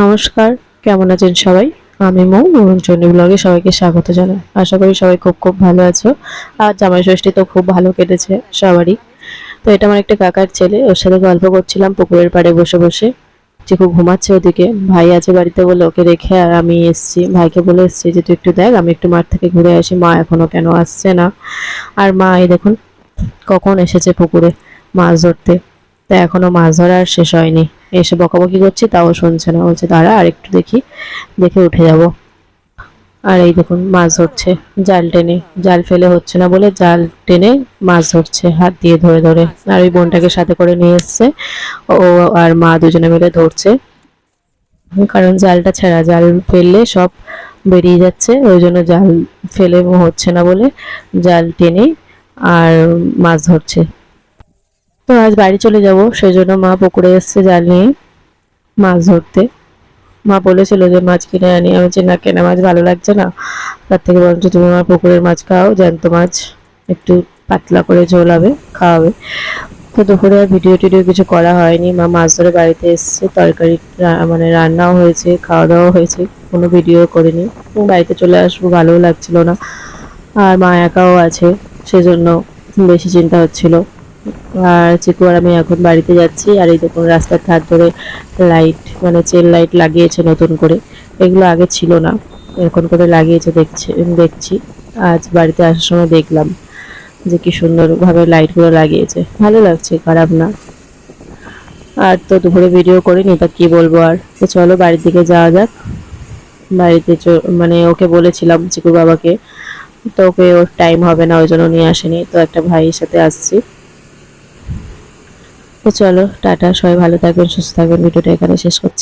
নমস্কার, কেমন আছেন সবাই? আমি মৌ জনি ব্লগে সবাইকে স্বাগত জানাই। আশা করি সবাই খুব খুব ভালো আছো। আর জামাই ষষ্ঠী তো খুব ভালো কেটেছে সবারই। তো এটা আমার একটা কাকার ছেলে, ওর সাথে গল্প করছিলাম পুকুরের পাড়ে বসে বসে। চিকু ঘুমাচ্ছে ওদিকে, ভাই আছে বাড়িতে বলে ওকে রেখে আর আমি এসছি। ভাইকে বলে এসছি যে তুই একটু দেখ, আমি একটু মাঠ থেকে ঘুরে আসি, মা এখনো কেন আসছে না। আর মা এই দেখুন কখন এসেছে পুকুরে মাছ ধরতে, তা এখনো মাছ ধরা আর শেষ হয়নি। এসে বকাবকি করছি তাও শুনছে না, বলছে দাঁড়া আর একটু দেখি, দেখে উঠে যাব। আর এই দেখুন মাছ ধরছে জাল টেনে, জাল ফেলে হচ্ছে না বলে জাল টেনে মাছ ধরছে হাত দিয়ে ধরে ধরে। আর ওই বোনটাকে সাথে করে নিয়ে এসছে, ও আর মা দুজনে মিলে ধরছে। কারণ জালটা ছেঁড়া, জাল ফেললে সব বেরিয়ে যাচ্ছে, ওই জন্য জাল ফেলে হচ্ছে না বলে জাল টেনে আর মাছ ধরছে। তো আজ বাড়ি চলে যাব, সেই জন্য মা পুকুরে এসছে জাল নিয়ে মাছ ধরতে। মা বলেছিল যে মাছ কিনে আনি, আমি বলছি না, কেনা মাছ ভালো লাগছে না, তার থেকে বরঞ্চ তুমি আমার পুকুরের মাছ খাও, জ্যান্ত মাছ একটু পাতলা করে ঝোল হবে, খাওয়াবে। তো দুপুরে আর ভিডিও টিডিও কিছু করা হয়নি, মা মাছ ধরে বাড়িতে এসছে, তরকারি মানে রান্নাও হয়েছে, খাওয়া দাওয়াও হয়েছে, কোনো ভিডিও করিনি। বাড়িতে চলে আসবো ভালোও লাগছিল না, আর মা একাও আছে, সেজন্য বেশি চিন্তা হচ্ছিল। আর চিকু আর আমি এখন বাড়িতে যাচ্ছি। আর এই দেখুন রাস্তার ধার ধরে লাইট, মানে চেন লাইট লাগিয়েছে নতুন করে, এগুলো আগে ছিল না, এরকম করে লাগিয়েছে দেখছি। আজ বাড়িতে আসার সময় দেখলাম যে কি সুন্দরভাবে লাইটগুলো লাগিয়েছে, ভালো লাগছে, খারাপ না। আর তো দুপুরে ভিডিও করিনি, তা কি বলবো আর। তো চলো বাড়ির দিকে যাওয়া যাক। বাড়িতে মানে ওকে বলেছিলাম চিকুর বাবাকে, তো ওকে ওর টাইম হবে না ওই জন্য নিয়ে আসেনি, তো একটা ভাইয়ের সাথে আসছি। তো চলো টাটা, সবাই ভালো থাকবেন, সুস্থ থাকবেন, ভিডিওটা এখানে শেষ করছি।